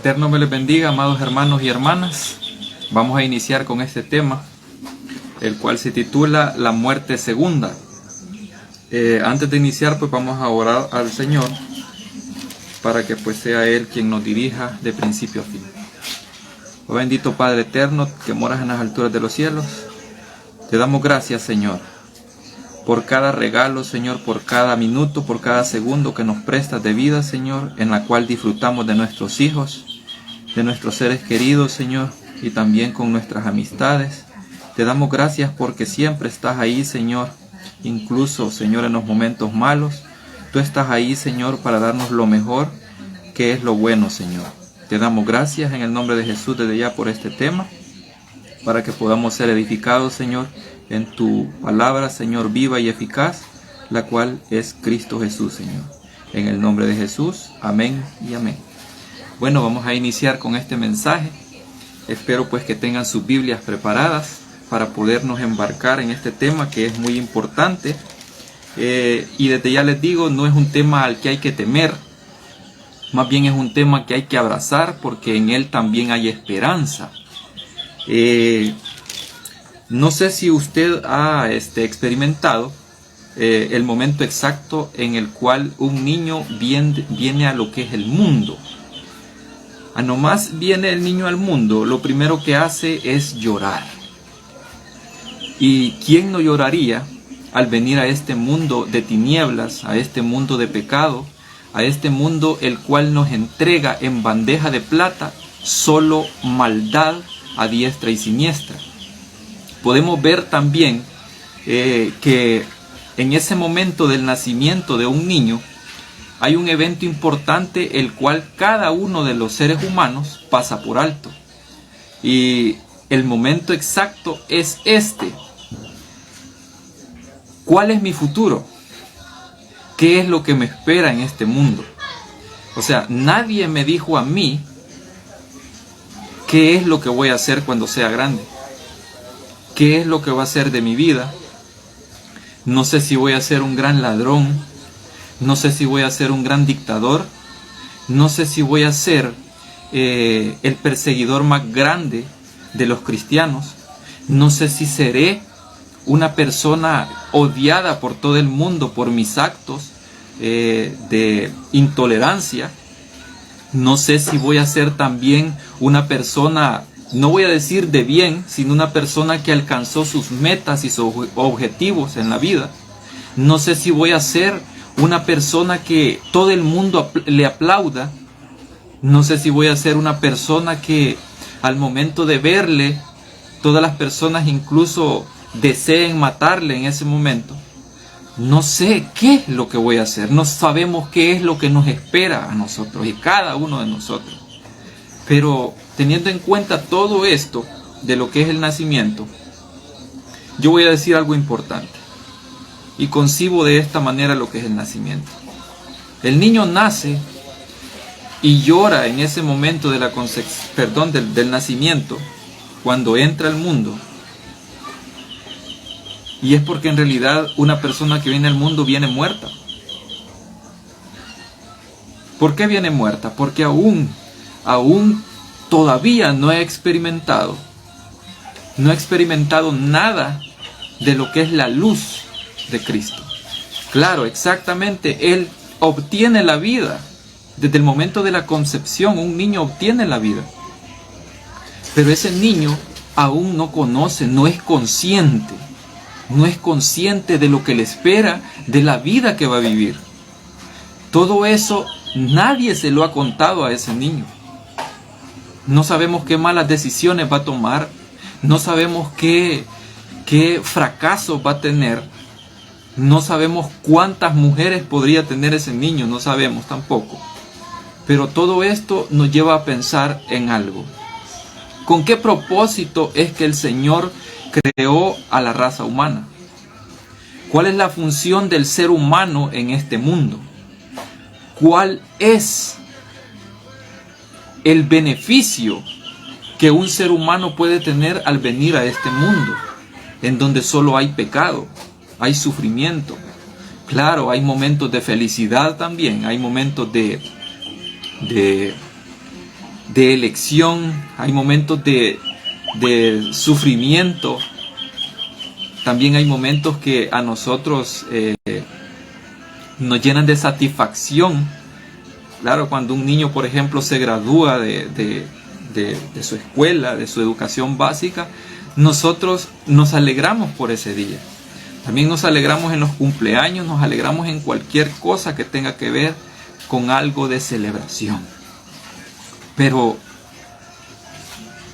Eterno me les bendiga, amados hermanos y hermanas. Vamos a iniciar con este tema, el cual se titula La muerte segunda. Antes de iniciar, pues vamos a orar al Señor para que pues sea Él quien nos dirija de principio a fin. Oh bendito Padre eterno, que moras en las alturas de los cielos, te damos gracias, Señor, por cada regalo, Señor, por cada minuto, por cada segundo que nos prestas de vida, Señor, en la cual disfrutamos de nuestros hijos, de nuestros seres queridos, Señor, y también con nuestras amistades. Te damos gracias porque siempre estás ahí, Señor, incluso, Señor, en los momentos malos. Tú estás ahí, Señor, para darnos lo mejor, que es lo bueno, Señor. Te damos gracias en el nombre de Jesús desde ya por este tema, para que podamos ser edificados, Señor, en tu palabra, Señor, viva y eficaz, la cual es Cristo Jesús, Señor. En el nombre de Jesús, amén y amén. Bueno, vamos a iniciar con este mensaje. Espero pues que tengan sus Biblias preparadas para podernos embarcar en este tema que es muy importante. Y desde ya les digo, no es un tema al que hay que temer, más bien es un tema que hay que abrazar porque en él también hay esperanza. No sé si usted ha experimentado el momento exacto en el cual un niño viene a lo que es el mundo. Nomás viene el niño al mundo, lo primero que hace es llorar. ¿Y quién no lloraría al venir a este mundo de tinieblas, a este mundo de pecado, a este mundo el cual nos entrega en bandeja de plata solo maldad a diestra y siniestra? Podemos ver también que en ese momento del nacimiento de un niño hay un evento importante el cual cada uno de los seres humanos pasa por alto. Y el momento exacto es este. ¿Cuál es mi futuro? ¿Qué es lo que me espera en este mundo? O sea, nadie me dijo a mí qué es lo que voy a hacer cuando sea grande. ¿Qué es lo que va a ser de mi vida? No sé si voy a ser un gran ladrón. No sé si voy a ser un gran dictador. No sé si voy a ser el perseguidor más grande de los cristianos. No sé si seré una persona odiada por todo el mundo por mis actos de intolerancia. No sé si voy a ser también una persona, no voy a decir de bien, sino una persona que alcanzó sus metas y sus objetivos en la vida. No sé si voy a ser una persona que todo el mundo le aplauda. No sé si voy a ser una persona que al momento de verle, todas las personas incluso deseen matarle en ese momento. No sé qué es lo que voy a hacer. No sabemos qué es lo que nos espera a nosotros y cada uno de nosotros. Pero teniendo en cuenta todo esto de lo que es el nacimiento, yo voy a decir algo importante. Y concibo de esta manera lo que es el nacimiento. El niño nace y llora en ese momento de del nacimiento, cuando entra al mundo. Y es porque en realidad una persona que viene al mundo viene muerta. ¿Por qué viene muerta? Porque aún todavía no he experimentado nada de lo que es la luz de Cristo. Claro, exactamente, Él obtiene la vida. Desde el momento de la concepción, un niño obtiene la vida. Pero ese niño aún no conoce, no es consciente de lo que le espera, de la vida que va a vivir. Todo eso nadie se lo ha contado a ese niño. No sabemos qué malas decisiones va a tomar, no sabemos qué fracasos va a tener, no sabemos cuántas mujeres podría tener ese niño, no sabemos tampoco. Pero todo esto nos lleva a pensar en algo. ¿Con qué propósito es que el Señor creó a la raza humana? ¿Cuál es la función del ser humano en este mundo? ¿Cuál es el beneficio que un ser humano puede tener al venir a este mundo, en donde solo hay pecado, hay sufrimiento? Claro, hay momentos de felicidad también, hay momentos de de elección, hay momentos de sufrimiento. También hay momentos que a nosotros nos llenan de satisfacción. Claro, cuando un niño, por ejemplo, se gradúa de su escuela, de su educación básica, nosotros nos alegramos por ese día. También nos alegramos en los cumpleaños, nos alegramos en cualquier cosa que tenga que ver con algo de celebración. Pero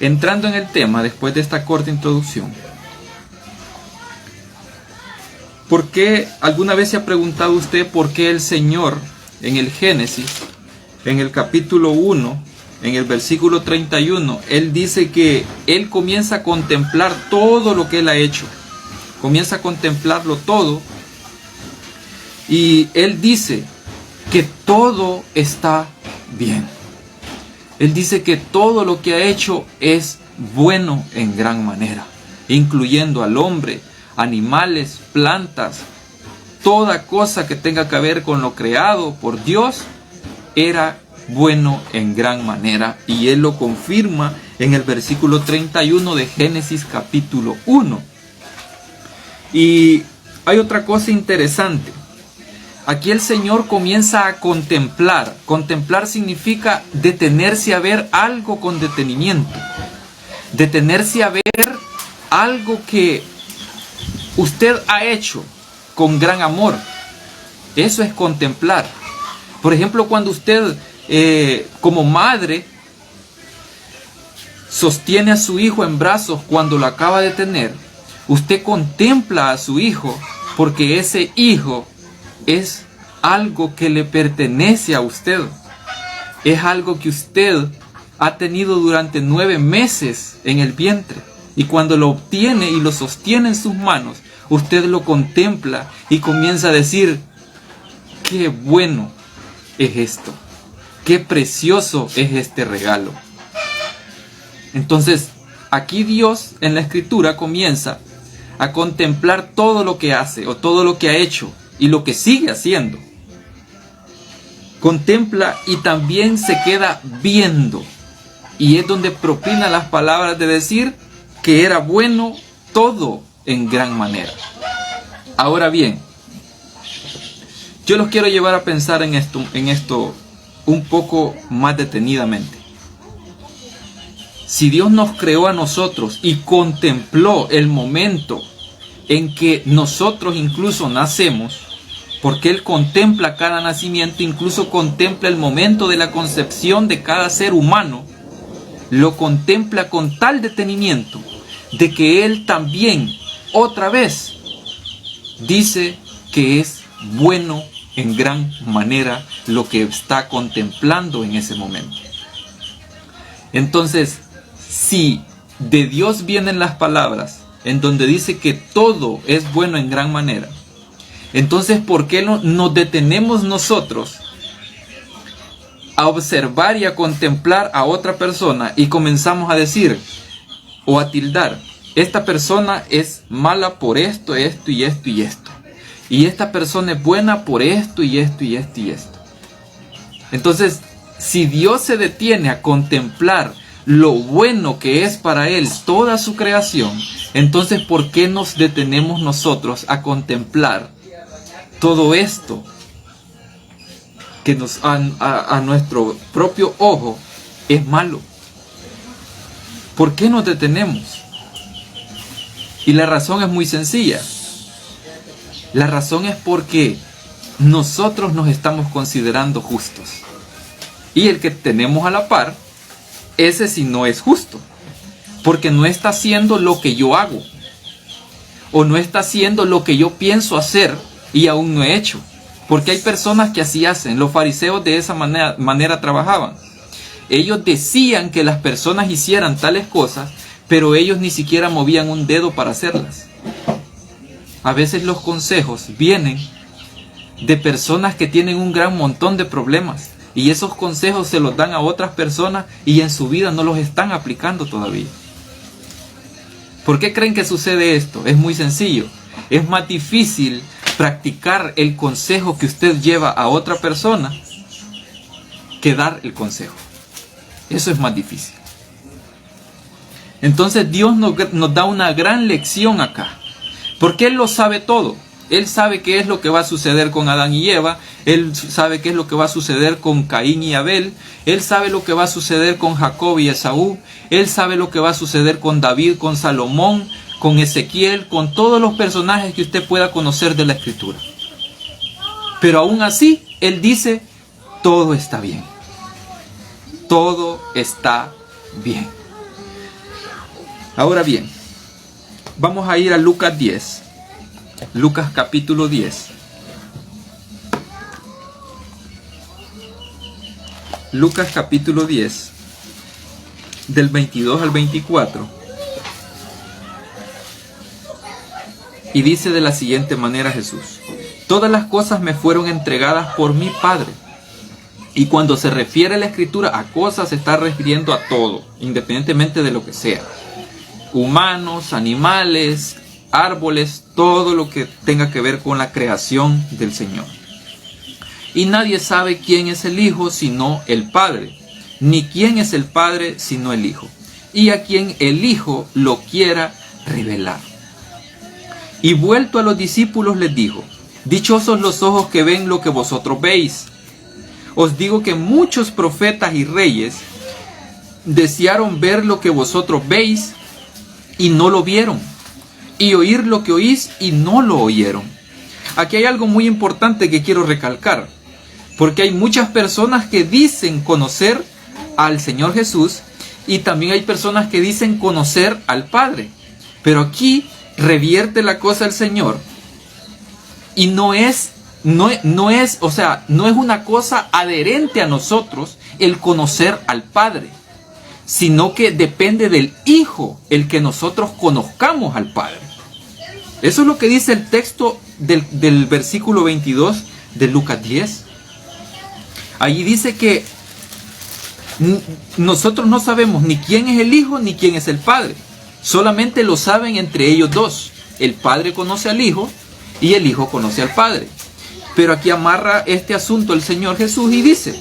entrando en el tema, después de esta corta introducción, ¿por qué alguna vez se ha preguntado usted por qué el Señor en el Génesis, en el capítulo 1, en el versículo 31, Él dice que Él comienza a contemplar todo lo que Él ha hecho? Comienza a contemplarlo todo y Él dice que todo está bien. Él dice que todo lo que ha hecho es bueno en gran manera, incluyendo al hombre, animales, plantas, toda cosa que tenga que ver con lo creado por Dios, era bueno en gran manera. Y Él lo confirma en el versículo 31 de Génesis capítulo 1. Y hay otra cosa interesante. Aquí el Señor comienza a contemplar. Contemplar significa detenerse a ver algo con detenimiento. Detenerse a ver algo que usted ha hecho con gran amor. Eso es contemplar. Por ejemplo, cuando usted como madre sostiene a su hijo en brazos cuando lo acaba de tener, usted contempla a su hijo porque ese hijo es algo que le pertenece a usted. Es algo que usted ha tenido durante 9 meses en el vientre. Y cuando lo obtiene y lo sostiene en sus manos, usted lo contempla y comienza a decir: qué bueno es esto, qué precioso es este regalo. Entonces, aquí Dios en la Escritura comienza a contemplar todo lo que hace o todo lo que ha hecho y lo que sigue haciendo. Contempla y también se queda viendo. Y es donde propina las palabras de decir que era bueno todo en gran manera. Ahora bien, yo los quiero llevar a pensar en esto un poco más detenidamente. Si Dios nos creó a nosotros y contempló el momento en que nosotros incluso nacemos, porque Él contempla cada nacimiento, incluso contempla el momento de la concepción de cada ser humano, lo contempla con tal detenimiento de que Él también, otra vez, dice que es bueno en gran manera lo que está contemplando en ese momento. Entonces, si de Dios vienen las palabras en donde dice que todo es bueno en gran manera, entonces ¿por qué no nos detenemos nosotros a observar y a contemplar a otra persona y comenzamos a decir o a tildar: esta persona es mala por esto, esto y esto y esto, y esta persona es buena por esto y esto y esto y esto? Entonces, si Dios se detiene a contemplar lo bueno que es para Él toda su creación, entonces ¿por qué nos detenemos nosotros a contemplar todo esto que a nuestro propio ojo es malo? ¿Por qué nos detenemos? Y la razón es muy sencilla. La razón es porque nosotros nos estamos considerando justos. Y el que tenemos a la par, ese sí no es justo. Porque no está haciendo lo que yo hago. O no está haciendo lo que yo pienso hacer y aún no he hecho. Porque hay personas que así hacen. Los fariseos de esa manera trabajaban. Ellos decían que las personas hicieran tales cosas, pero ellos ni siquiera movían un dedo para hacerlas. A veces los consejos vienen de personas que tienen un gran montón de problemas. Y esos consejos se los dan a otras personas y en su vida no los están aplicando todavía. ¿Por qué creen que sucede esto? Es muy sencillo. Es más difícil practicar el consejo que usted lleva a otra persona que dar el consejo. Eso es más difícil. Entonces Dios nos da una gran lección acá, porque Él lo sabe todo. Él sabe qué es lo que va a suceder con Adán y Eva. Él sabe qué es lo que va a suceder con Caín y Abel. Él sabe lo que va a suceder con Jacob y Esaú. Él sabe lo que va a suceder con David, con Salomón, con Ezequiel, con todos los personajes que usted pueda conocer de la Escritura. Pero aún así, Él dice, todo está bien. Todo está bien. Ahora bien, vamos a ir a Lucas 10. Lucas capítulo 10. Lucas capítulo 10, del 22 al 24. Y dice de la siguiente manera Jesús: todas las cosas me fueron entregadas por mi Padre. Y cuando se refiere a la Escritura a cosas, se está refiriendo a todo, independientemente de lo que sea. Humanos, animales, árboles, todo lo que tenga que ver con la creación del Señor. Y nadie sabe quién es el Hijo sino el Padre, ni quién es el Padre sino el Hijo, y a quien el Hijo lo quiera revelar. Y vuelto a los discípulos les dijo: dichosos los ojos que ven lo que vosotros veis. Os digo que muchos profetas y reyes desearon ver lo que vosotros veis y no lo vieron, y oír lo que oís y no lo oyeron. Aquí hay algo muy importante que quiero recalcar, porque hay muchas personas que dicen conocer al Señor Jesús y también hay personas que dicen conocer al Padre. Pero aquí revierte la cosa el Señor y no es una cosa adherente a nosotros el conocer al Padre, sino que depende del Hijo el que nosotros conozcamos al Padre. Eso es lo que dice el texto del versículo 22 de Lucas 10. Allí dice que nosotros no sabemos ni quién es el Hijo ni quién es el Padre. Solamente lo saben entre ellos dos. El Padre conoce al Hijo y el Hijo conoce al Padre. Pero aquí amarra este asunto el Señor Jesús y dice: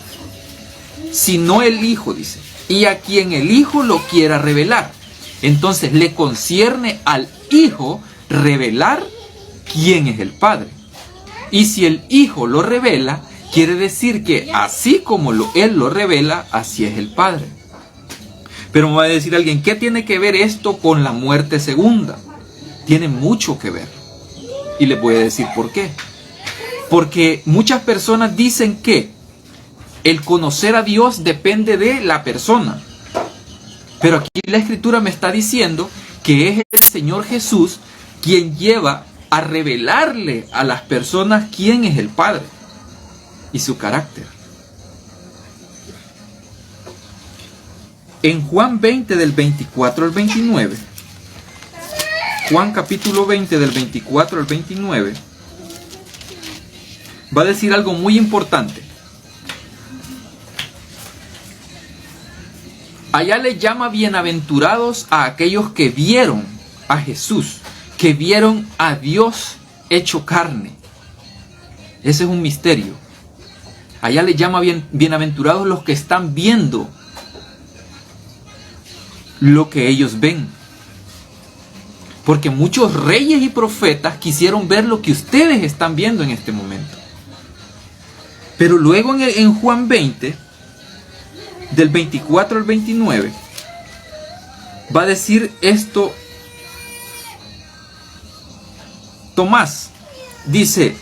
si no el Hijo, dice, y a quien el Hijo lo quiera revelar. Entonces le concierne al Hijo revelar quién es el Padre. Y si el Hijo lo revela, quiere decir que así como Él lo revela, así es el Padre. Pero me va a decir alguien: ¿qué tiene que ver esto con la muerte segunda? Tiene mucho que ver. Y les voy a decir por qué. Porque muchas personas dicen que el conocer a Dios depende de la persona. Pero aquí la Escritura me está diciendo que es el Señor Jesús quien lleva a revelarle a las personas quién es el Padre y su carácter. En Juan 20 del 24 al 29, Juan capítulo 20 del 24 al 29, va a decir algo muy importante. Allá le llama bienaventurados a aquellos que vieron a Jesús, que vieron a Dios hecho carne. Ese es un misterio. Allá le llama bienaventurados los que están viendo lo que ellos ven. Porque muchos reyes y profetas quisieron ver lo que ustedes están viendo en este momento. Pero luego en Juan 20, del 24 al 29, va a decir esto Tomás. Dice: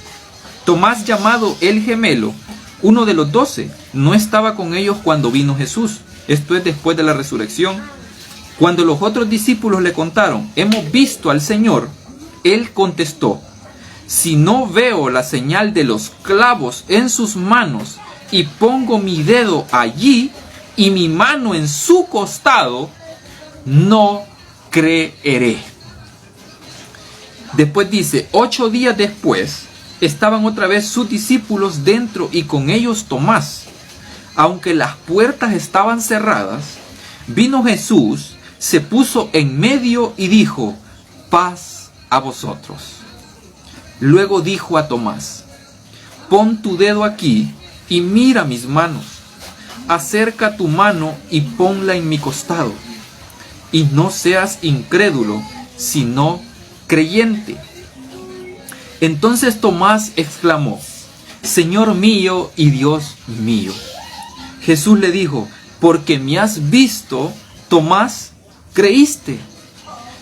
Tomás, llamado el gemelo, uno de los 12, no estaba con ellos cuando vino Jesús. Esto es después de la resurrección. Cuando los otros discípulos le contaron: hemos visto al Señor, él contestó: si no veo la señal de los clavos en sus manos y pongo mi dedo allí y mi mano en su costado, no creeré. Después dice: 8 días después estaban otra vez sus discípulos dentro y con ellos Tomás. Aunque las puertas estaban cerradas, vino Jesús, se puso en medio y dijo: paz a vosotros. Luego dijo a Tomás: pon tu dedo aquí y mira mis manos. acerca tu mano y ponla en mi costado, y no seas incrédulo, sino creyente. Entonces Tomás exclamó: Señor mío y Dios mío. Jesús le dijo: porque me has visto, Tomás, creíste.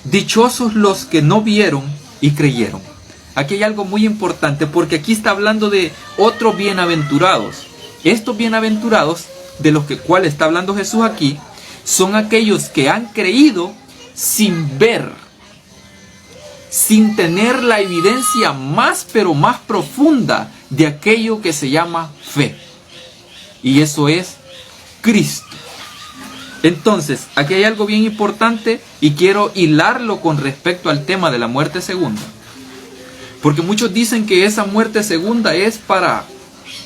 Dichosos los que no vieron y creyeron. Aquí hay algo muy importante, porque aquí está hablando de otros bienaventurados. Estos bienaventurados de los cuales está hablando Jesús aquí son aquellos que han creído sin ver, sin tener la evidencia más pero más profunda de aquello que se llama fe. Y eso es Cristo. Entonces, aquí hay algo bien importante y quiero hilarlo con respecto al tema de la muerte segunda. Porque muchos dicen que esa muerte segunda es para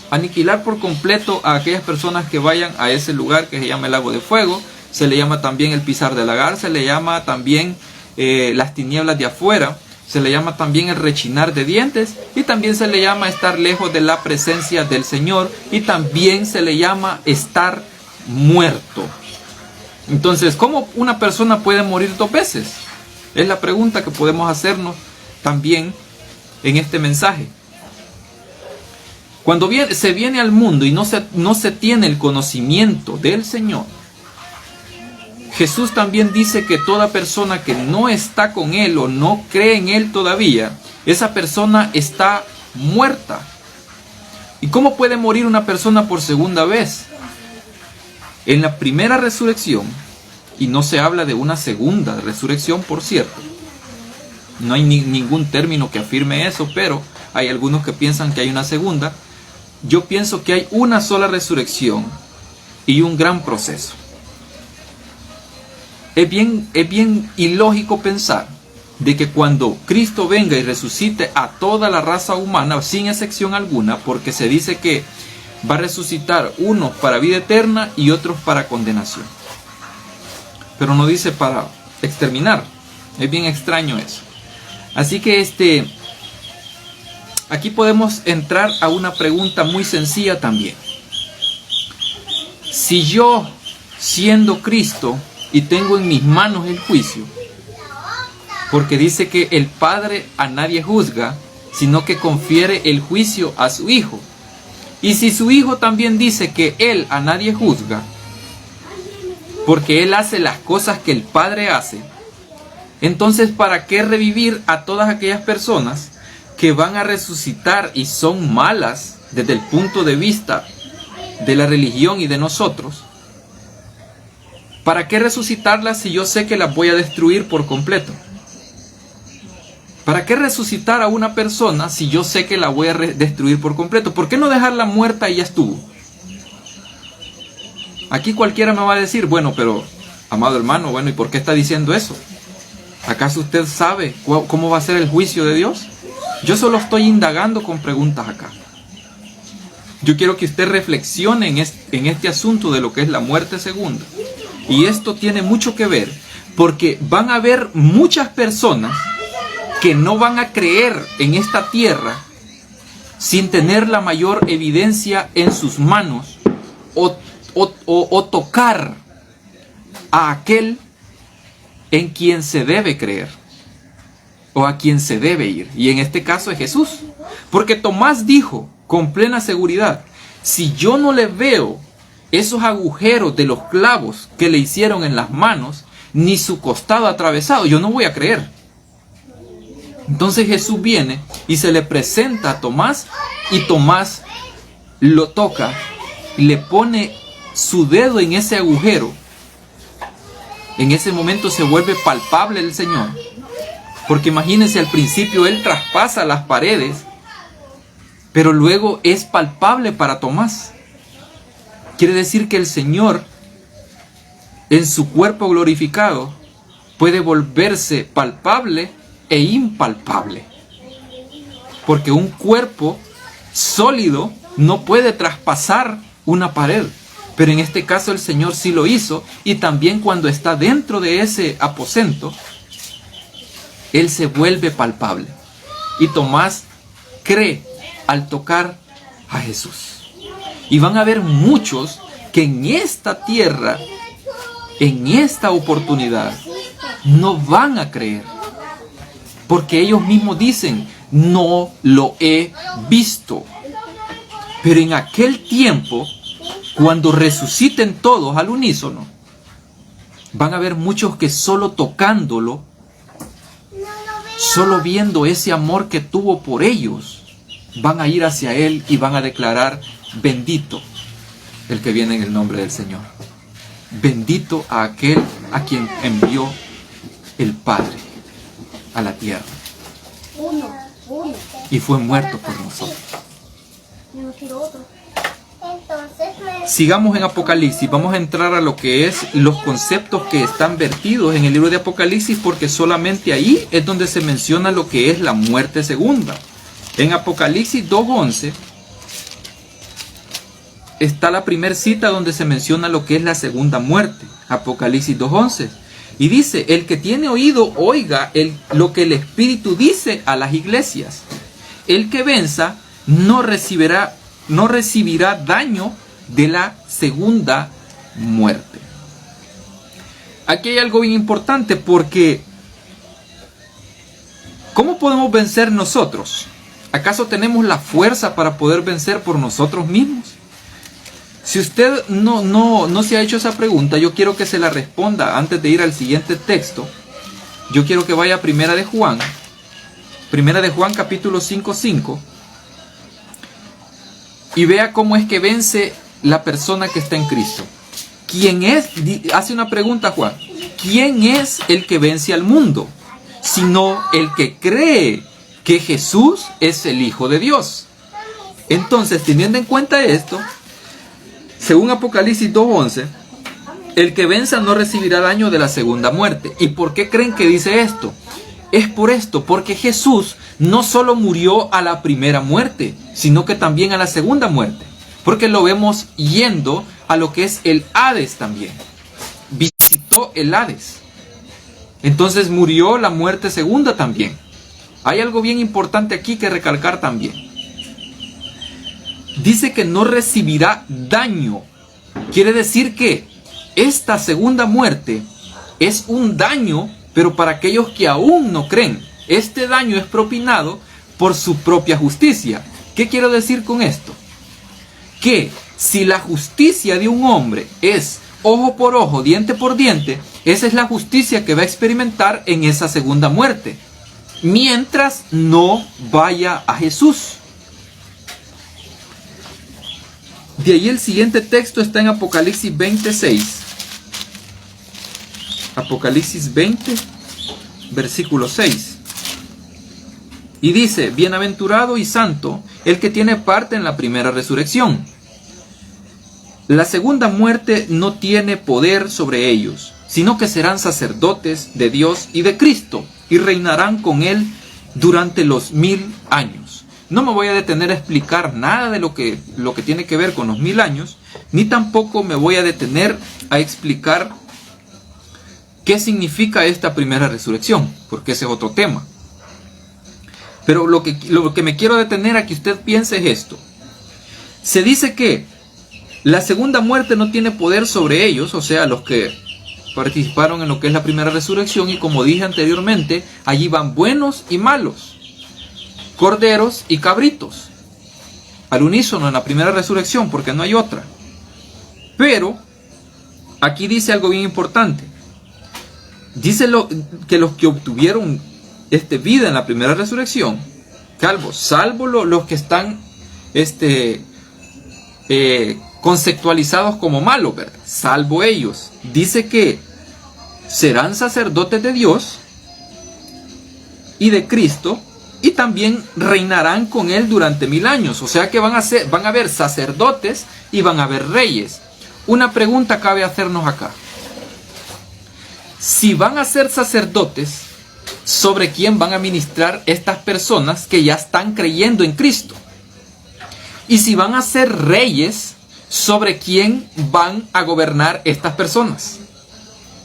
aniquilar por completo a aquellas personas que vayan a ese lugar que se llama el lago de fuego. Se le llama también el pisar de lagar, se le llama también las tinieblas de afuera, se le llama también el rechinar de dientes, y también se le llama estar lejos de la presencia del Señor, y también se le llama estar muerto. Entonces, ¿cómo una persona puede morir 2 veces? Es la pregunta que podemos hacernos también en este mensaje. Cuando se viene al mundo y no se tiene el conocimiento del Señor, Jesús también dice que toda persona que no está con Él o no cree en Él todavía, esa persona está muerta. ¿Y cómo puede morir una persona por segunda vez? En la primera resurrección, y no se habla de una segunda resurrección, por cierto, no hay ningún término que afirme eso, pero hay algunos que piensan que hay una segunda. Yo pienso que hay una sola resurrección y un gran proceso. Es bien ilógico pensar de que cuando Cristo venga y resucite a toda la raza humana, sin excepción alguna, porque se dice que va a resucitar unos para vida eterna y otros para condenación. Pero no dice para exterminar. Es bien extraño eso. Así que aquí podemos entrar a una pregunta muy sencilla también. Si yo, siendo Cristo, y tengo en mis manos el juicio, porque dice que el Padre a nadie juzga, sino que confiere el juicio a su Hijo. Y si su Hijo también dice que Él a nadie juzga, porque Él hace las cosas que el Padre hace, entonces ¿para qué revivir a todas aquellas personas que van a resucitar y son malas desde el punto de vista de la religión y de nosotros? ¿Para qué resucitarlas si yo sé que las voy a destruir por completo? ¿Para qué resucitar a una persona si yo sé que la voy a destruir por completo? ¿Por qué no dejarla muerta y ya estuvo? Aquí cualquiera me va a decir, bueno, pero, amado hermano, bueno, ¿y por qué está diciendo eso? ¿Acaso usted sabe cómo va a ser el juicio de Dios? Yo solo estoy indagando con preguntas acá. Yo quiero que usted reflexione en este asunto de lo que es la muerte segunda. Y esto tiene mucho que ver, porque van a haber muchas personas que no van a creer en esta tierra sin tener la mayor evidencia en sus manos o tocar a aquel en quien se debe creer o a quien se debe ir. Y en este caso es Jesús. Porque Tomás dijo con plena seguridad, si yo no le veo esos agujeros de los clavos que le hicieron en las manos, ni su costado atravesado, yo no voy a creer. Entonces Jesús viene y se le presenta a Tomás, y Tomás lo toca y le pone su dedo en ese agujero. En ese momento se vuelve palpable el Señor, porque imagínense, al principio Él traspasa las paredes, pero luego es palpable para Tomás. Quiere decir que el Señor, en su cuerpo glorificado, puede volverse palpable e impalpable. Porque un cuerpo sólido no puede traspasar una pared. Pero en este caso el Señor sí lo hizo, y también cuando está dentro de ese aposento, Él se vuelve palpable. Y Tomás cree al tocar a Jesús. Y van a haber muchos que en esta tierra, en esta oportunidad, no van a creer. Porque ellos mismos dicen, no lo he visto. Pero en aquel tiempo, cuando resuciten todos al unísono, van a haber muchos que solo tocándolo, solo viendo ese amor que tuvo por ellos, van a ir hacia Él y van a declarar, bendito el que viene en el nombre del Señor. Bendito a aquel a quien envió el Padre a la tierra. Y fue muerto por nosotros. Sigamos en Apocalipsis. Vamos a entrar a lo que es los conceptos que están vertidos en el libro de Apocalipsis, porque solamente ahí es donde se menciona lo que es la muerte segunda. En Apocalipsis 2:11 está la primera cita donde se menciona lo que es la segunda muerte. Apocalipsis 2:11. Y dice, el que tiene oído, oiga lo que el Espíritu dice a las iglesias. El que venza no recibirá daño de la segunda muerte. Aquí hay algo bien importante, porque ¿cómo podemos vencer nosotros? ¿Acaso tenemos la fuerza para poder vencer por nosotros mismos? Si usted no se ha hecho esa pregunta, yo quiero que se la responda antes de ir al siguiente texto. Yo quiero que vaya a Primera de Juan capítulo 5:5, y vea cómo es que vence la persona que está en Cristo. ¿Quién es? Hace una pregunta Juan. ¿Quién es el que vence al mundo? Sino el que cree que Jesús es el Hijo de Dios. Entonces, teniendo en cuenta esto, según Apocalipsis 2:11, el que venza no recibirá daño de la segunda muerte. ¿Y por qué creen que dice esto? Es por esto, porque Jesús no solo murió a la primera muerte, sino que también a la segunda muerte. Porque lo vemos yendo a lo que es el Hades también. Visitó el Hades. Entonces murió la muerte segunda también. Hay algo bien importante aquí que recalcar también. Dice que no recibirá daño. Quiere decir que esta segunda muerte es un daño, pero para aquellos que aún no creen. Este daño es propinado por su propia justicia. ¿Qué quiero decir con esto? Que si la justicia de un hombre es ojo por ojo, diente por diente, esa es la justicia que va a experimentar en esa segunda muerte, mientras no vaya a Jesús. De ahí el siguiente texto está en Apocalipsis 26. Apocalipsis 20, versículo 6. Y dice, bienaventurado y santo el que tiene parte en la primera resurrección. La segunda muerte no tiene poder sobre ellos, sino que serán sacerdotes de Dios y de Cristo, y reinarán con Él durante los 1000 años. No me voy a detener a explicar nada de lo que tiene que ver con los 1000 años, ni tampoco me voy a detener a explicar qué significa esta primera resurrección, porque ese es otro tema. Pero lo que me quiero detener a que usted piense es esto. Se dice que la segunda muerte no tiene poder sobre ellos, o sea, los que participaron en lo que es la primera resurrección, y como dije anteriormente, allí van buenos y malos, corderos y cabritos, al unísono en la primera resurrección, porque no hay otra. Pero aquí dice algo bien importante. Dice que los que obtuvieron vida en la primera resurrección, salvo los que están conceptualizados como malos, ¿verdad? Salvo ellos, dice que serán sacerdotes de Dios y de Cristo, y también reinarán con Él durante 1000 años. O sea que van a haber sacerdotes y van a haber reyes. Una pregunta cabe hacernos acá. Si van a ser sacerdotes, ¿sobre quién van a ministrar estas personas que ya están creyendo en Cristo? Y si van a ser reyes, ¿sobre quién van a gobernar estas personas?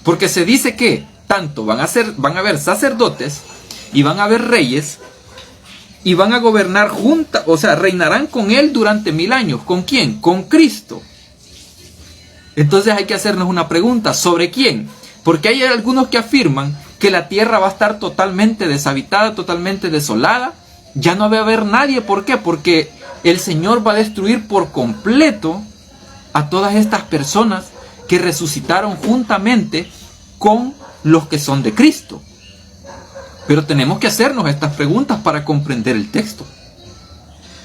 Porque se dice que tanto van a haber sacerdotes y van a haber reyes, y van a gobernar juntas, o sea, reinarán con Él durante 1000 años. ¿Con quién? Con Cristo. Entonces hay que hacernos una pregunta, ¿sobre quién? Porque hay algunos que afirman que la tierra va a estar totalmente deshabitada, totalmente desolada, ya no va a haber nadie. ¿Por qué? Porque el Señor va a destruir por completo a todas estas personas que resucitaron juntamente con los que son de Cristo. Pero tenemos que hacernos estas preguntas para comprender el texto.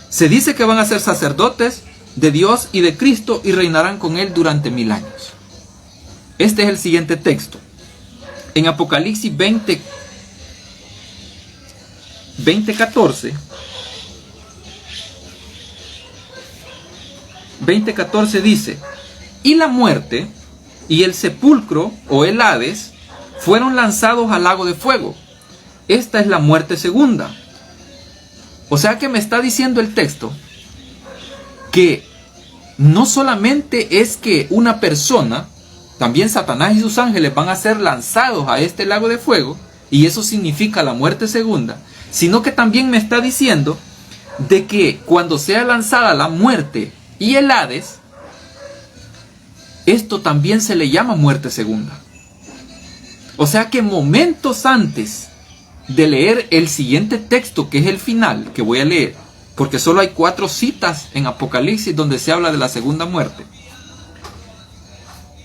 Se dice que van a ser sacerdotes de Dios y de Cristo y reinarán con Él durante 1000 años. Este es el siguiente texto. En Apocalipsis 20:14 dice: y la muerte y el sepulcro o el Hades fueron lanzados al lago de fuego. Esta es la muerte segunda. O sea que me está diciendo el texto que no solamente es que una persona, también Satanás y sus ángeles van a ser lanzados a este lago de fuego, y eso significa la muerte segunda, sino que también me está diciendo de que cuando sea lanzada la muerte y el Hades, esto también se le llama muerte segunda. O sea que momentos antes de leer el siguiente texto, que es el final, que voy a leer, porque solo hay 4 citas en Apocalipsis donde se habla de la segunda muerte.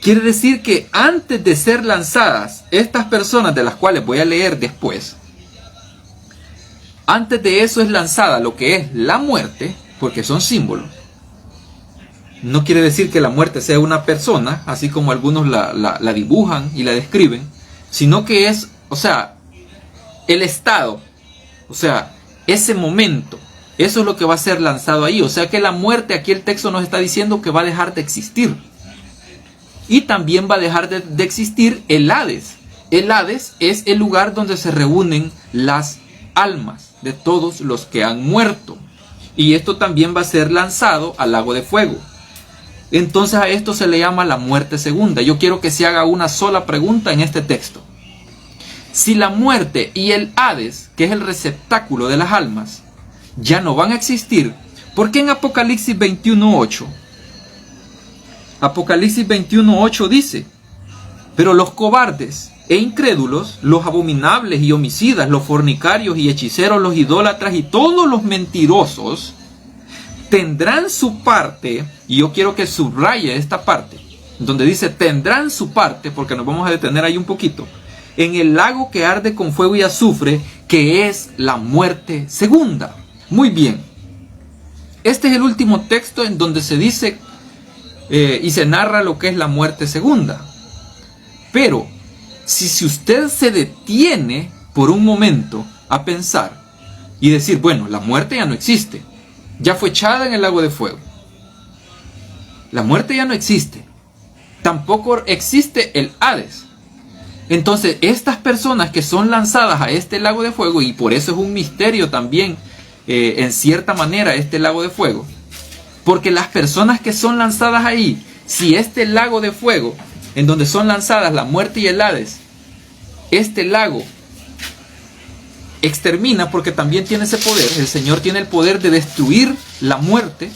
Quiere decir que antes de ser lanzadas estas personas, de las cuales voy a leer después, antes de eso es lanzada lo que es la muerte, porque son símbolos. No quiere decir que la muerte sea una persona, así como algunos la dibujan y la describen, sino que es, o sea, el estado, o sea, ese momento, eso es lo que va a ser lanzado ahí. O sea que la muerte, aquí el texto nos está diciendo que va a dejar de existir. Y también va a dejar de existir el Hades. El Hades es el lugar donde se reúnen las almas de todos los que han muerto. Y esto también va a ser lanzado al lago de fuego. Entonces a esto se le llama la muerte segunda. Yo quiero que se haga una sola pregunta en este texto. Si la muerte y el Hades, que es el receptáculo de las almas, ya no van a existir, ¿por qué en Apocalipsis 21:8? Apocalipsis 21:8 dice: pero los cobardes e incrédulos, los abominables y homicidas, los fornicarios y hechiceros, los idólatras y todos los mentirosos, tendrán su parte, y yo quiero que subraye esta parte, donde dice tendrán su parte, porque nos vamos a detener ahí un poquito, en el lago que arde con fuego y azufre, que es la muerte segunda. Muy bien. Este es el último texto en donde se dice y se narra lo que es la muerte segunda. Pero, si usted se detiene por un momento a pensar y decir, bueno, la muerte ya no existe, ya fue echada en el lago de fuego. La muerte ya no existe. Tampoco existe el Hades. Entonces, estas personas que son lanzadas a este lago de fuego, y por eso es un misterio también, en cierta manera, este lago de fuego, porque las personas que son lanzadas ahí, si este lago de fuego, en donde son lanzadas la muerte y el Hades, este lago extermina, porque también tiene ese poder, el Señor tiene el poder de destruir la muerte,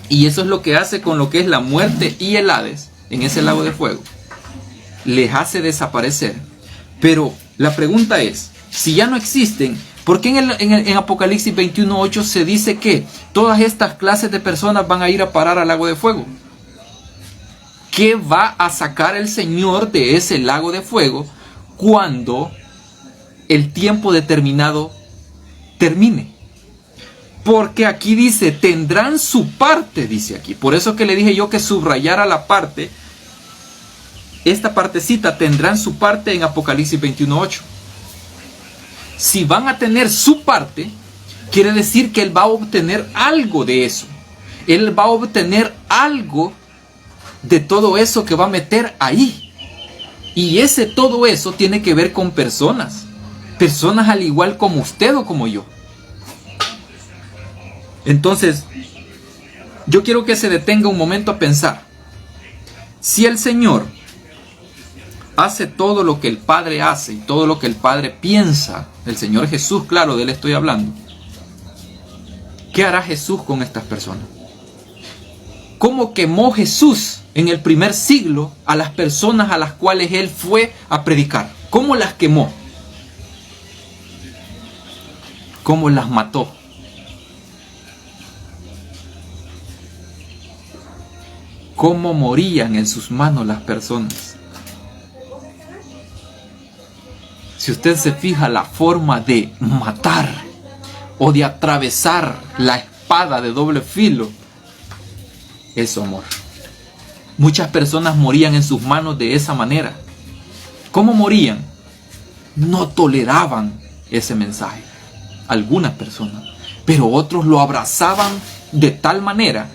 y eso es lo que hace con lo que es la muerte y el Hades, en ese lago de fuego. Les hace desaparecer. Pero la pregunta es, si ya no existen, ¿por qué en Apocalipsis 21:8 se dice que todas estas clases de personas van a ir a parar al lago de fuego? ¿Qué va a sacar el Señor de ese lago de fuego cuando el tiempo determinado termine? Porque aquí dice, tendrán su parte, dice aquí. Por eso que le dije yo que subrayara la parte. Esta partecita, tendrán su parte, en Apocalipsis 21:8. Si van a tener su parte, quiere decir que Él va a obtener algo de eso. Él va a obtener algo de todo eso que va a meter ahí. Y todo eso tiene que ver con personas. Personas al igual como usted o como yo. Entonces, yo quiero que se detenga un momento a pensar. Si el Señor hace todo lo que el Padre hace y todo lo que el Padre piensa, el Señor Jesús, claro, de Él estoy hablando, ¿qué hará Jesús con estas personas? ¿Cómo quemó Jesús en el primer siglo a las personas a las cuales él fue a predicar? ¿Cómo las quemó? ¿Cómo las mató? ¿Cómo morían en sus manos las personas? Si usted se fija, la forma de matar o de atravesar la espada de doble filo es su amor. Muchas personas morían en sus manos de esa manera. ¿Cómo morían? No toleraban ese mensaje. Algunas personas. Pero otros lo abrazaban de tal manera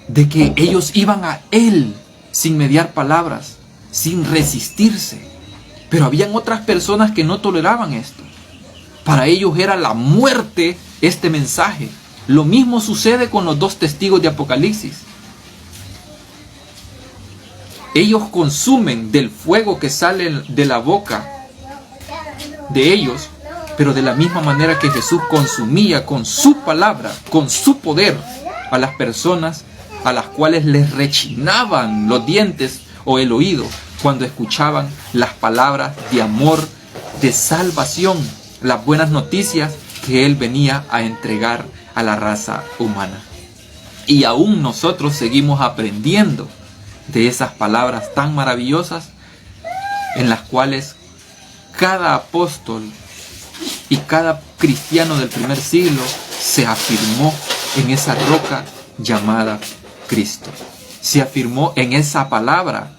de que ellos iban a él sin mediar palabras, sin resistirse. Pero habían otras personas que no toleraban esto. Para ellos era la muerte este mensaje. Lo mismo sucede con los dos testigos de Apocalipsis. Ellos consumen del fuego que sale de la boca de ellos, pero de la misma manera que Jesús consumía con su palabra, con su poder, a las personas a las cuales les rechinaban los dientes o el oído cuando escuchaban las palabras de amor, de salvación, las buenas noticias que Él venía a entregar a la raza humana. Y aún nosotros seguimos aprendiendo de esas palabras tan maravillosas en las cuales cada apóstol y cada cristiano del primer siglo se afirmó en esa roca llamada Cristo. Se afirmó en esa palabra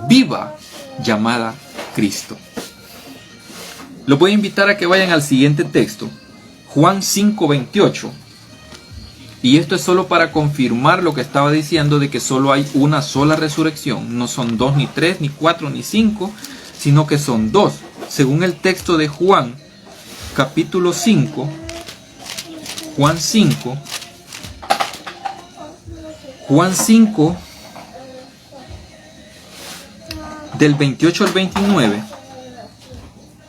viva llamada Cristo. Los voy a invitar a que vayan al siguiente texto, Juan 5:28. Y esto es solo para confirmar lo que estaba diciendo de que solo hay una sola resurrección. No son 2, ni 3, ni 4, ni 5, sino que son 2. Según el texto de Juan, capítulo 5, Juan 5, del 28 al 29,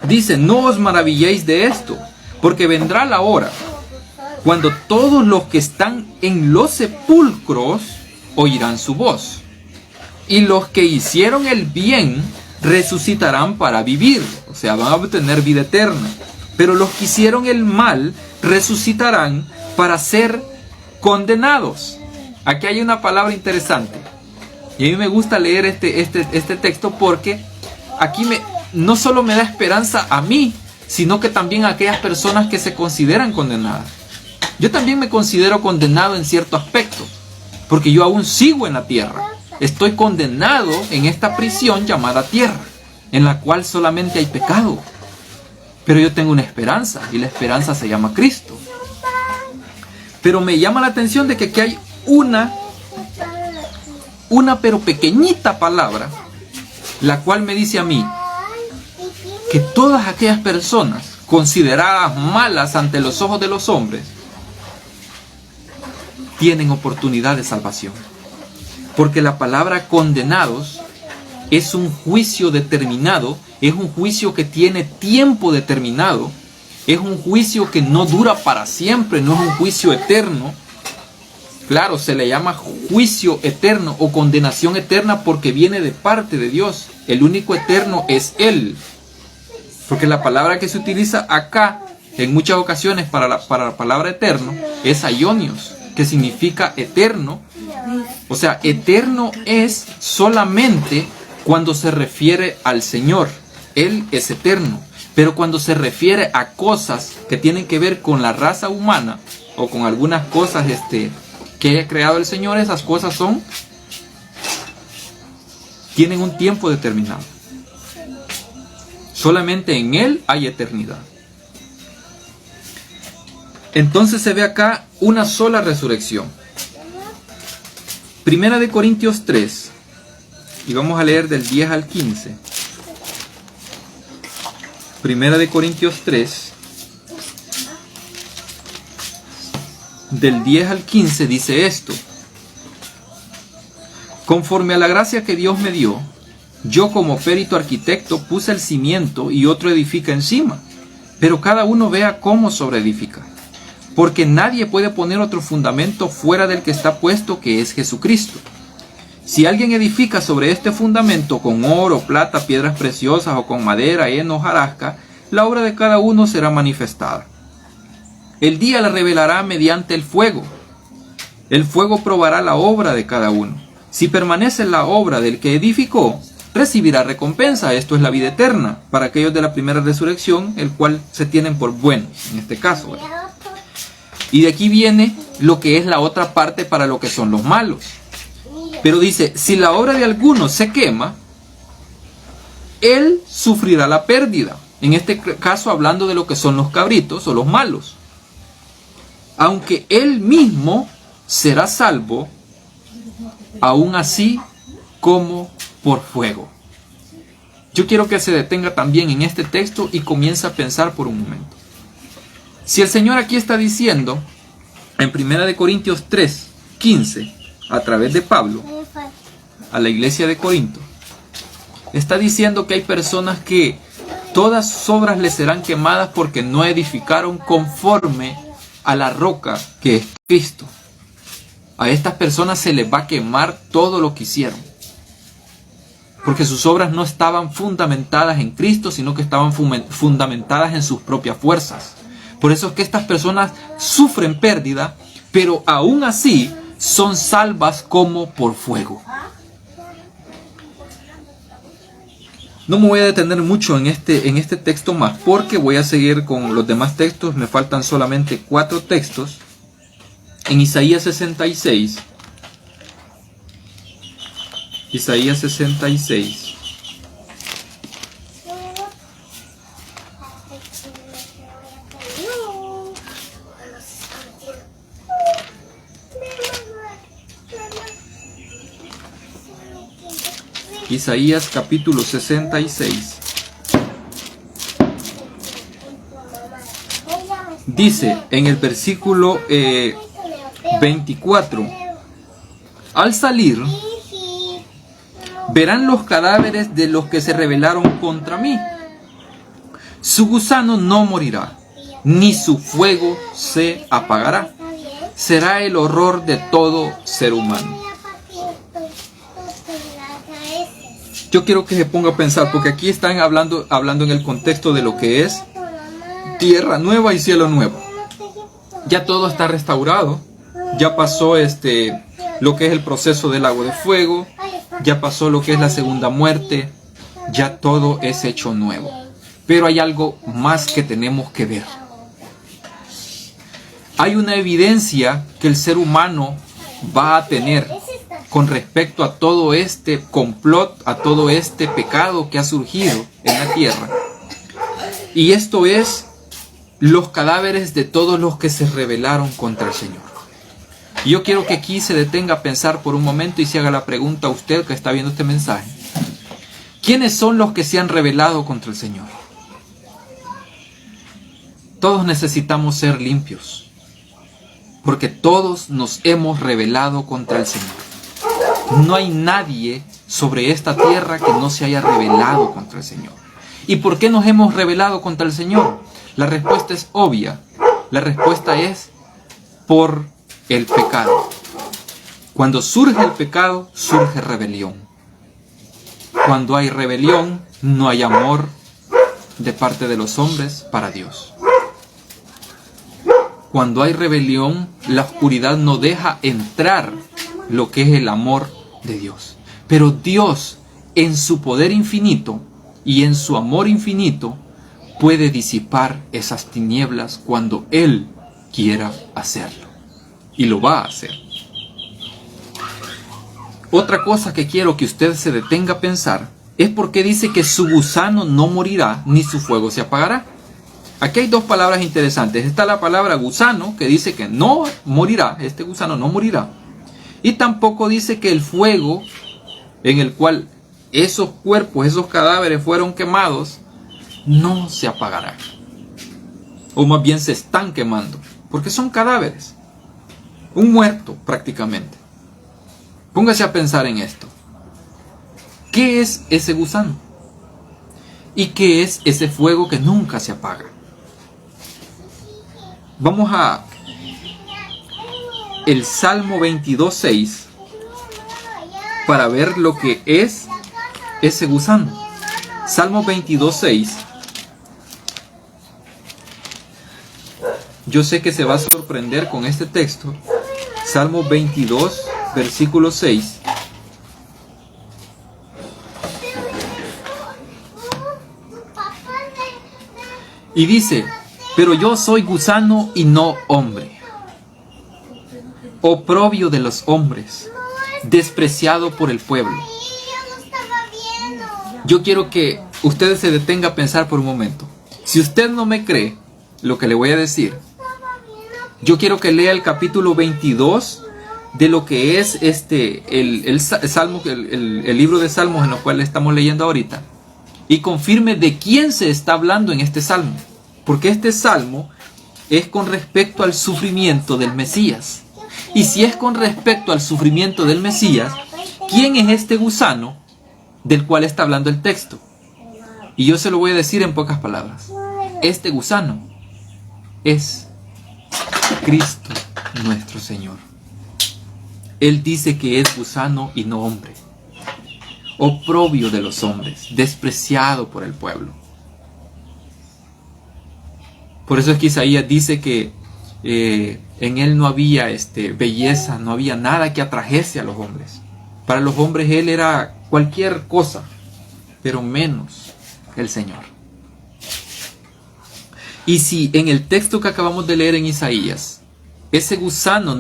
dice: no os maravilléis de esto, porque vendrá la hora cuando todos los que están en los sepulcros oirán su voz, y los que hicieron el bien resucitarán para vivir, o sea, van a obtener vida eterna, pero los que hicieron el mal resucitarán para ser condenados. Aquí hay una palabra interesante, y a mí me gusta leer este texto porque aquí no solo me da esperanza a mí, sino que también a aquellas personas que se consideran condenadas. Yo también me considero condenado en cierto aspecto, porque yo aún sigo en la tierra. Estoy condenado en esta prisión llamada tierra, en la cual solamente hay pecado. Pero yo tengo una esperanza, y la esperanza se llama Cristo. Pero me llama la atención de que aquí hay una pero pequeñita palabra, la cual me dice a mí que todas aquellas personas consideradas malas ante los ojos de los hombres tienen oportunidad de salvación. Porque la palabra condenados es un juicio determinado, es un juicio que tiene tiempo determinado, es un juicio que no dura para siempre, no es un juicio eterno. Claro, se le llama juicio eterno o condenación eterna porque viene de parte de Dios. El único eterno es Él. Porque la palabra que se utiliza acá en muchas ocasiones para la palabra eterno es aionios, que significa eterno. O sea, eterno es solamente cuando se refiere al Señor. Él es eterno. Pero cuando se refiere a cosas que tienen que ver con la raza humana o con algunas cosas que haya creado el Señor, esas cosas tienen un tiempo determinado. Solamente en Él hay eternidad. Entonces se ve acá una sola resurrección. Primera de Corintios 3, y vamos a leer del 10 al 15. Primera de Corintios 3, del 10 al 15 dice esto: conforme a la gracia que Dios me dio, yo como perito arquitecto puse el cimiento y otro edifica encima, pero cada uno vea cómo sobreedifica. Porque nadie puede poner otro fundamento fuera del que está puesto, que es Jesucristo. Si alguien edifica sobre este fundamento con oro, plata, piedras preciosas o con madera, heno, hojarasca, la obra de cada uno será manifestada. El día la revelará mediante el fuego. El fuego probará la obra de cada uno. Si permanece la obra del que edificó, recibirá recompensa. Esto es la vida eterna para aquellos de la primera resurrección, el cual se tienen por buenos, en este caso, ¿verdad? Y de aquí viene lo que es la otra parte para lo que son los malos. Pero dice, si la obra de alguno se quema, él sufrirá la pérdida. En este caso hablando de lo que son los cabritos o los malos. Aunque él mismo será salvo, aún así como por fuego. Yo quiero que se detenga también en este texto y comience a pensar por un momento. Si el Señor aquí está diciendo, en 1 Corintios 3, 15, a través de Pablo, a la iglesia de Corinto, está diciendo que hay personas que todas sus obras les serán quemadas porque no edificaron conforme a la roca que es Cristo. A estas personas se les va a quemar todo lo que hicieron, porque sus obras no estaban fundamentadas en Cristo, sino que estaban fundamentadas en sus propias fuerzas. Por eso es que estas personas sufren pérdida, pero aún así son salvas como por fuego. No me voy a detener mucho en este texto más, porque voy a seguir con los demás textos. Me faltan solamente 4 textos. En Isaías 66. Isaías 66. Isaías capítulo 66. Dice en el versículo 24: al salir, verán los cadáveres de los que se rebelaron contra mí. Su gusano no morirá, ni su fuego se apagará. Será el horror de todo ser humano. Yo quiero que se ponga a pensar, porque aquí están hablando en el contexto de lo que es tierra nueva y cielo nuevo. Ya todo está restaurado. Ya pasó lo que es el proceso del lago de fuego. Ya pasó lo que es la segunda muerte. Ya todo es hecho nuevo. Pero hay algo más que tenemos que ver. Hay una evidencia que el ser humano va a tener con respecto a todo este complot, a todo este pecado que ha surgido en la tierra. Y esto es los cadáveres de todos los que se rebelaron contra el Señor. Y yo quiero que aquí se detenga a pensar por un momento y se haga la pregunta a usted que está viendo este mensaje. ¿Quiénes son los que se han rebelado contra el Señor? Todos necesitamos ser limpios, porque todos nos hemos rebelado contra el Señor. No hay nadie sobre esta tierra que no se haya rebelado contra el Señor. ¿Y por qué nos hemos rebelado contra el Señor? La respuesta es obvia. La respuesta es por el pecado. Cuando surge el pecado, surge rebelión. Cuando hay rebelión, no hay amor de parte de los hombres para Dios. Cuando hay rebelión, la oscuridad no deja entrar lo que es el amor de Dios. Pero Dios, en su poder infinito y en su amor infinito, puede disipar esas tinieblas cuando Él quiera hacerlo. Y lo va a hacer. Otra cosa que quiero que usted se detenga a pensar es por qué dice que su gusano no morirá ni su fuego se apagará. Aquí hay 2 palabras interesantes. Está la palabra gusano, que dice que no morirá, este gusano no morirá. Y tampoco dice que el fuego en el cual esos cuerpos, esos cadáveres fueron quemados, no se apagará. O más bien se están quemando, porque son cadáveres. Un muerto prácticamente. Póngase a pensar en esto. ¿Qué es ese gusano? ¿Y qué es ese fuego que nunca se apaga? Vamos a el Salmo 22:6. para ver lo que es ese gusano. Salmo 22:6. Yo sé que se va a sorprender con este texto. Salmo 22, versículo 6. Y dice: pero yo soy gusano y no hombre, oprobio de los hombres, despreciado por el pueblo. Yo quiero que usted se detenga a pensar por un momento. Si usted no me cree lo que le voy a decir, yo quiero que lea el capítulo 22 de lo que es el Salmo, el libro de Salmos en el cual estamos leyendo ahorita, y confirme de quién se está hablando en este Salmo. Porque este Salmo es con respecto al sufrimiento del Mesías. Y si es con respecto al sufrimiento del Mesías, ¿quién es este gusano del cual está hablando el texto? Y yo se lo voy a decir en pocas palabras. Este gusano es Cristo nuestro Señor. Él dice que es gusano y no hombre, oprobio de los hombres, despreciado por el pueblo. Por eso es que Isaías dice que en él no había belleza, no había nada que atrajese a los hombres. Para los hombres él era cualquier cosa, pero menos el Señor. Y si en el texto que acabamos de leer en Isaías, ese gusano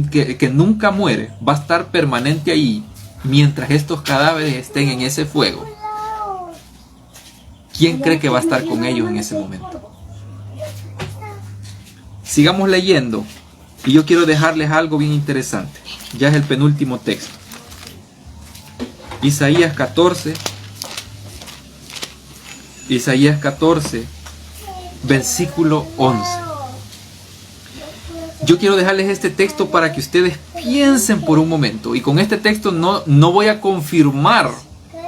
que nunca muere va a estar permanente ahí mientras estos cadáveres estén en ese fuego, ¿quién cree que va a estar con ellos en ese momento? Sigamos leyendo, y yo quiero dejarles algo bien interesante. Ya es el penúltimo texto. Isaías 14, versículo 11. Yo quiero dejarles este texto para que ustedes piensen por un momento. Y con este texto no voy a confirmar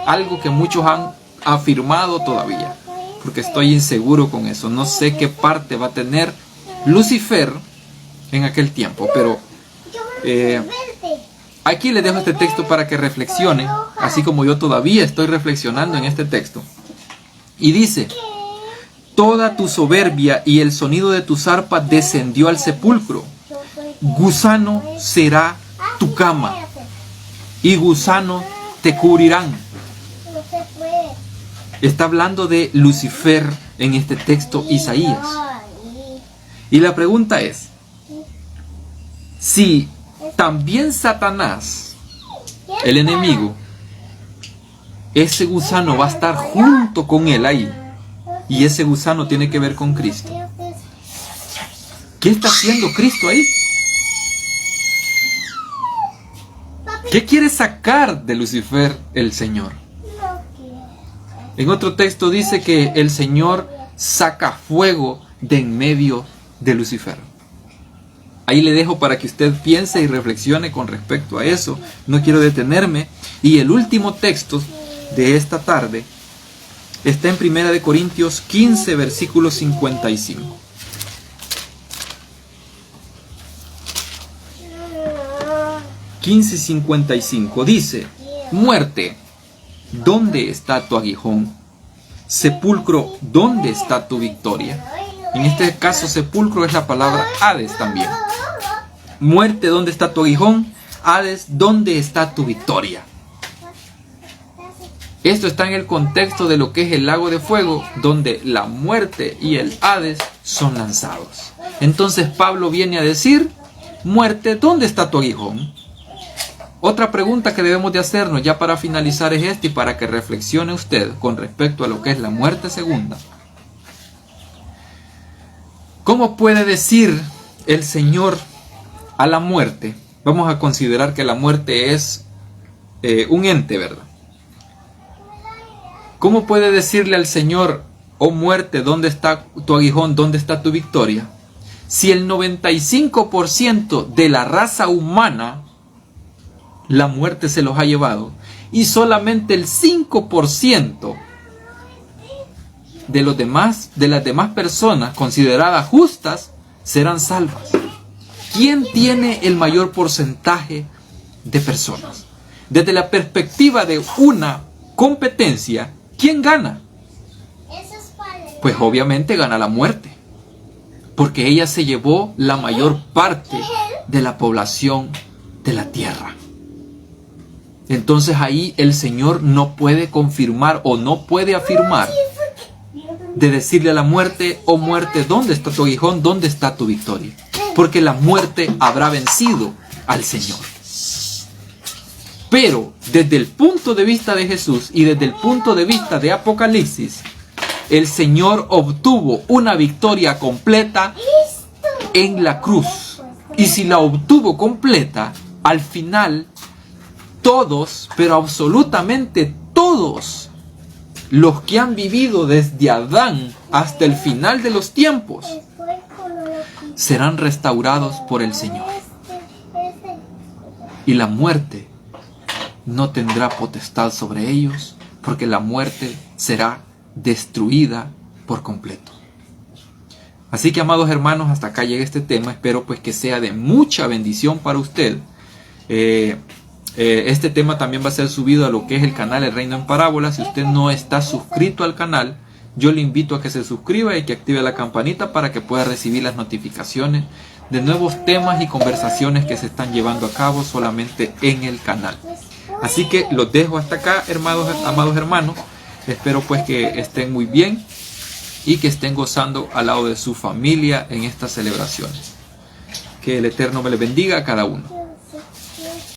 algo que muchos han afirmado todavía, porque estoy inseguro con eso. No sé qué parte va a tener Lucifer en aquel tiempo, pero aquí les dejo este texto para que reflexionen, así como yo todavía estoy reflexionando en este texto. Y dice: toda tu soberbia y el sonido de tus arpas descendió al sepulcro. Gusano será tu cama, y gusano te cubrirán. Está hablando de Lucifer en este texto Isaías. Y la pregunta es, si también Satanás, el enemigo, ese gusano va a estar junto con él ahí, y ese gusano tiene que ver con Cristo, ¿qué está haciendo Cristo ahí? ¿Qué quiere sacar de Lucifer el Señor? En otro texto dice que el Señor saca fuego de en medio de Lucifer. Ahí le dejo para que usted piense y reflexione con respecto a eso. No quiero detenerme. Y el último texto de esta tarde está en 1 Corintios 15, versículo 55. (15:55) dice: muerte, ¿dónde está tu aguijón? Sepulcro, ¿dónde está tu victoria? En este caso, sepulcro es la palabra Hades también. Muerte, ¿dónde está tu aguijón? Hades, ¿dónde está tu victoria? Esto está en el contexto de lo que es el lago de fuego, donde la muerte y el Hades son lanzados. Entonces Pablo viene a decir: muerte, ¿dónde está tu aguijón? Otra pregunta que debemos de hacernos ya para finalizar es esta, y para que reflexione usted con respecto a lo que es la muerte segunda. ¿Cómo puede decir el Señor a la muerte? Vamos a considerar que la muerte es un ente, ¿verdad? ¿Cómo puede decirle al Señor: oh muerte, ¿dónde está tu aguijón? ¿Dónde está tu victoria? Si el 95% de la raza humana, la muerte se los ha llevado, y solamente el 5% de las demás personas consideradas justas serán salvas. ¿Quién tiene el mayor porcentaje de personas? desde la perspectiva de una competencia, ¿quién gana? Pues obviamente gana la muerte, porque ella se llevó la mayor parte de la población de la tierra. Entonces ahí el Señor no puede confirmar o no puede afirmar de decirle a la muerte: oh muerte, ¿dónde está tu aguijón? ¿Dónde está tu victoria? Porque la muerte habrá vencido al Señor. Pero desde el punto de vista de Jesús y desde el punto de vista de Apocalipsis, el Señor obtuvo una victoria completa en la cruz. Y si la obtuvo completa, al final todos, pero absolutamente todos, los que han vivido desde Adán hasta el final de los tiempos, serán restaurados por el Señor. Y la muerte no tendrá potestad sobre ellos, porque la muerte será destruida por completo. Así que, amados hermanos, hasta acá llega este tema. Espero pues que sea de mucha bendición para usted. Este tema también va a ser subido a lo que es el canal El Reino en Parábolas. Si usted no está suscrito al canal, yo le invito a que se suscriba y que active la campanita para que pueda recibir las notificaciones de nuevos temas y conversaciones que se están llevando a cabo solamente en el canal. Así que los dejo hasta acá, amados hermanos. Espero pues que estén muy bien y que estén gozando al lado de su familia en estas celebraciones. Que el Eterno me les bendiga a cada uno.